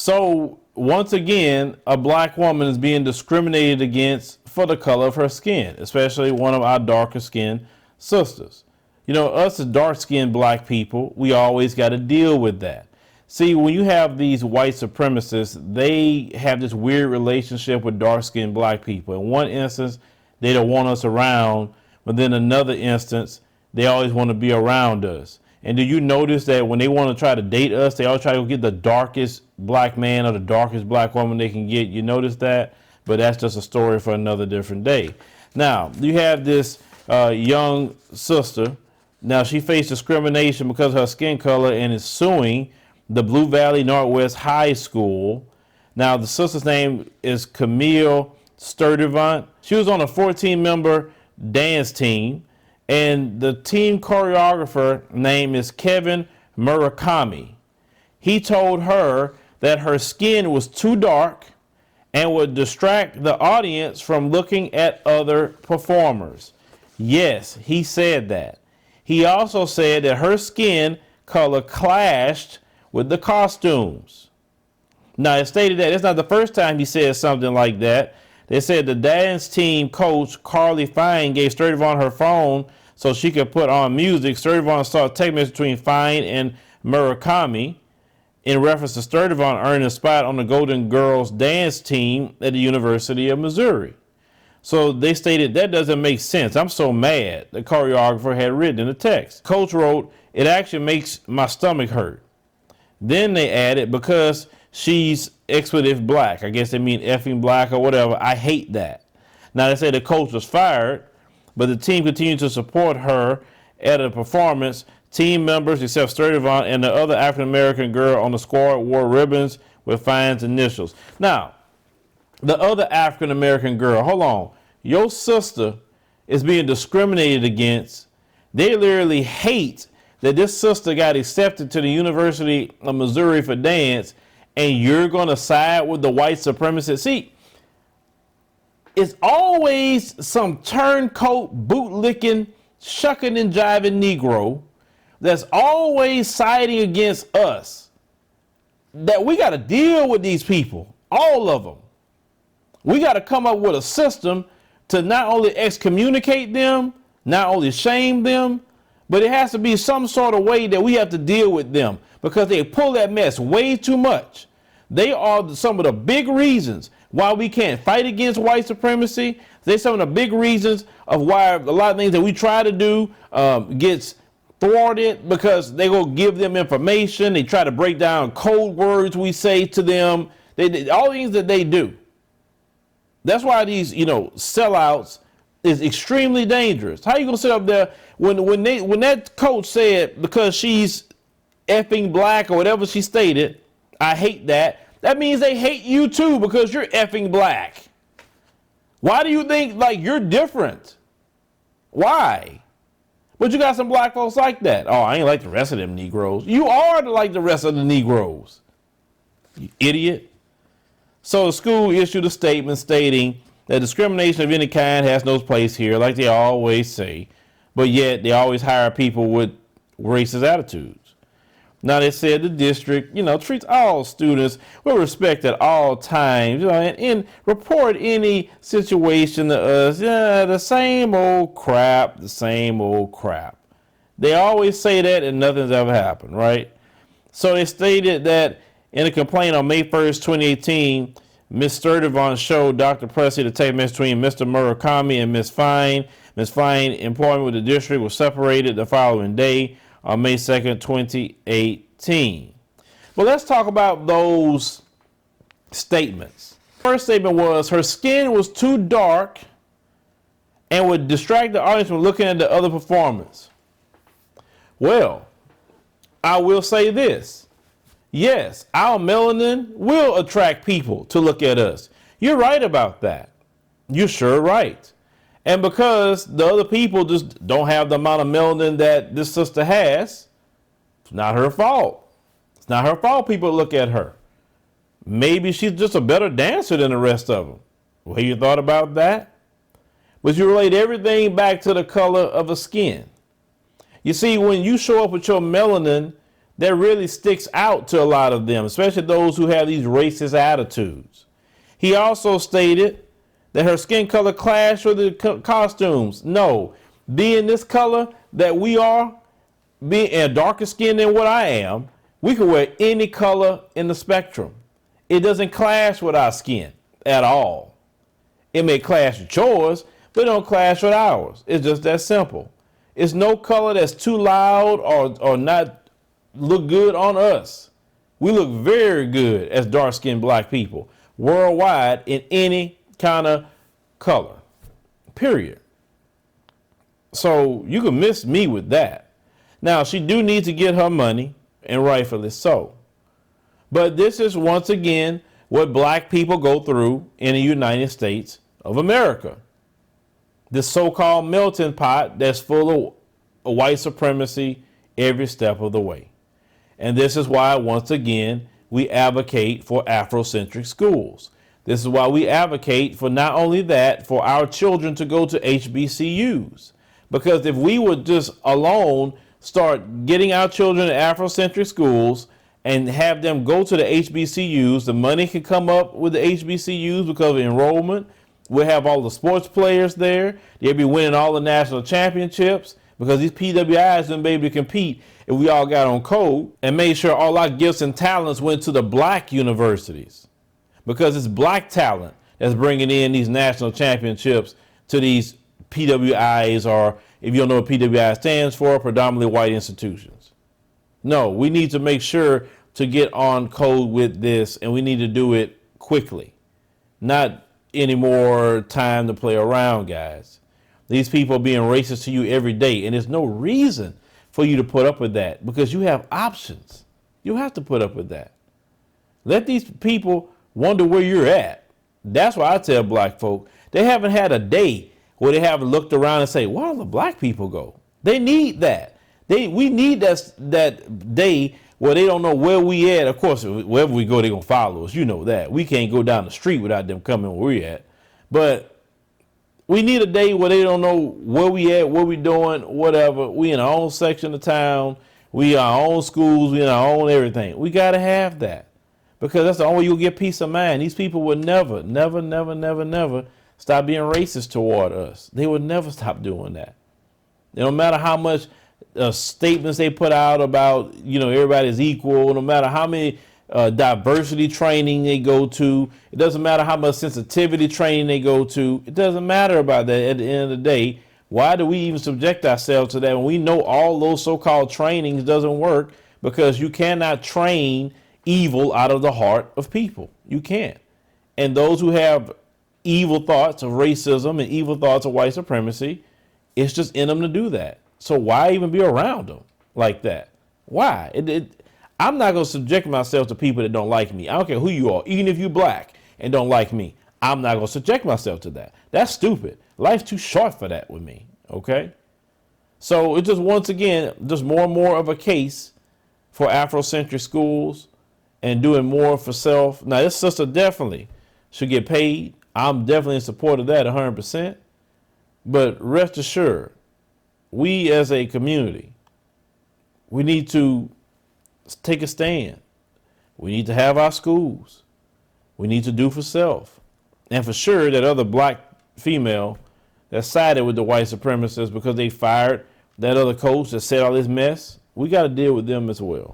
So once again, a black woman is being discriminated against for the color of her skin, especially one of our darker skinned sisters. You know, us as dark skinned black people, we always got to deal with that. See, when you have these white supremacists, they have this weird relationship with dark skinned black people. In one instance, they don't want us around, but then another instance, they always want to be around us. And do you notice that when they want to try to date us, they always try to get the darkest black man or the darkest black woman they can get? You notice that? But that's just a story for another different day. Now, you have this young sister. Now, she faced discrimination because of her skin color and is suing the Blue Valley Northwest High School. Now, the sister's name is Camille Sturdivant. She was on a 14-member dance team, and the team choreographer name is Kevin Murakami. He told her that her skin was too dark and would distract the audience from looking at other performers. Yes, he said that. He also said that her skin color clashed with the costumes. Now, it stated that it's not the first time he said something like that. They said the dance team coach, Carly Fine, gave Sturdivant her phone so she could put on music. Sturdivant saw a text message between Fine and Murakami in reference to Sturdivant earning a spot on the Golden Girls dance team at the University of Missouri. So they stated that doesn't make sense. I'm so mad, the choreographer had written in the text. Coach wrote, it actually makes my stomach hurt. Then they added, because she's expletive black. I guess they mean effing black or whatever. I hate that. Now, they say the coach was fired, but the team continued to support her at a performance. Team members, except Sturdivant and the other African-American girl on the squad, wore ribbons with Fine's initials. Now, the other African-American girl, hold on. Your sister is being discriminated against. They literally hate that this sister got accepted to the University of Missouri for dance, and you're going to side with the white supremacists. See, it's always some turncoat, bootlicking, shucking and jiving Negro that's always siding against us, that we got to deal with these people, all of them. We got to come up with a system to not only excommunicate them, not only shame them, but it has to be some sort of way that we have to deal with them, because they pull that mess way too much. They are some of the big reasons why we can't fight against white supremacy. They're some of the big reasons of why a lot of things that we try to do gets thwarted, because they go give them information. They try to break down code words we say to them. All things that they do. That's why these, sellouts is extremely dangerous. How are you going to sit up there when that coach said, because she's effing black or whatever she stated, I hate that. That means they hate you too, because you're effing black. Why do you think like you're different? Why? But you got some black folks like that. Oh, I ain't like the rest of them Negroes. You are like the rest of the Negroes, you idiot. So the school issued a statement stating that discrimination of any kind has no place here, like they always say, but yet they always hire people with racist attitudes. Now, they said the district, treats all students with respect at all times, and report any situation to us. Yeah, the same old crap, the same old crap. They always say that and nothing's ever happened, right? So they stated that in a complaint on May 1st, 2018, Ms. Sturdivant showed Dr. Presley the text message between Mr. Murakami and Ms. Fine. Ms. Fine employment with the district was separated the following day on May 2nd, 2018. Well, let's talk about those statements. First statement was her skin was too dark and would distract the audience from looking at the other performance. Well, I will say this. Yes, our melanin will attract people to look at us. You're right about that. You're sure right. And because the other people just don't have the amount of melanin that this sister has, it's not her fault. It's not her fault people look at her. Maybe she's just a better dancer than the rest of them. Well, you thought about that? But you relate everything back to the color of the skin. You see, when you show up with your melanin, that really sticks out to a lot of them, especially those who have these racist attitudes. He also stated that her skin color clashed with the costumes. No, being this color that we are, being a darker skin than what I am, we can wear any color in the spectrum. It doesn't clash with our skin at all. It may clash with yours, but it don't clash with ours. It's just that simple. It's no color that's too loud or not look good on us. We look very good as dark-skinned black people worldwide in any kind of color, period. So you can miss me with that. Now, she do need to get her money, and rightfully so. But this is once again what black people go through in the United States of America. This so-called melting pot that's full of white supremacy every step of the way. And this is why, once again, we advocate for Afrocentric schools. This is why we advocate for not only that, for our children to go to HBCUs. Because if we would just alone start getting our children to Afrocentric schools and have them go to the HBCUs, the money can come up with the HBCUs because of enrollment. We'll have all the sports players there. They'll be winning all the national championships because these PWIs wouldn't be able to compete if we all got on code and made sure all our gifts and talents went to the black universities, because it's black talent that's bringing in these national championships to these PWIs, or if you don't know what PWI stands for, predominantly white institutions. No, we need to make sure to get on code with this, and we need to do it quickly. Not any more time to play around, guys. These people are being racist to you every day, and there's no reason for you to put up with that because you have options. You have to put up with that. Let these people wonder where you're at. That's why I tell black folk, they haven't had a day where they haven't looked around and say, where do the black people go? They need that. We need that day where they don't know where we at. Of course, wherever we go, they're going to follow us. You know that. We can't go down the street without them coming where we at. But we need a day where they don't know where we at, what we doing, whatever. We in our own section of town. We in our own schools. We in our own everything. We got to have that because that's the only way you'll get peace of mind. These people would never stop being racist toward us. They would never stop doing that. No matter how much statements they put out about, everybody's equal, no matter how many diversity training they go to, it doesn't matter how much sensitivity training they go to, it doesn't matter about that at the end of the day. Why do we even subject ourselves to that when we know all those so-called trainings doesn't work? Because you cannot train evil out of the heart of people. You can't. And those who have evil thoughts of racism and evil thoughts of white supremacy, it's just in them to do that. So why even be around them like that? Why? I'm not going to subject myself to people that don't like me. I don't care who you are. Even if you're black and don't like me, I'm not going to subject myself to that. That's stupid. Life's too short for that with me. Okay? So it's just, once again, just more and more of a case for Afrocentric schools and doing more for self. Now, this sister definitely should get paid. I'm definitely in support of that 100%. But rest assured, we as a community, we need to take a stand. We need to have our schools. We need to do for self. And for sure, that other black female that sided with the white supremacists because they fired that other coach that said all this mess, we got to deal with them as well.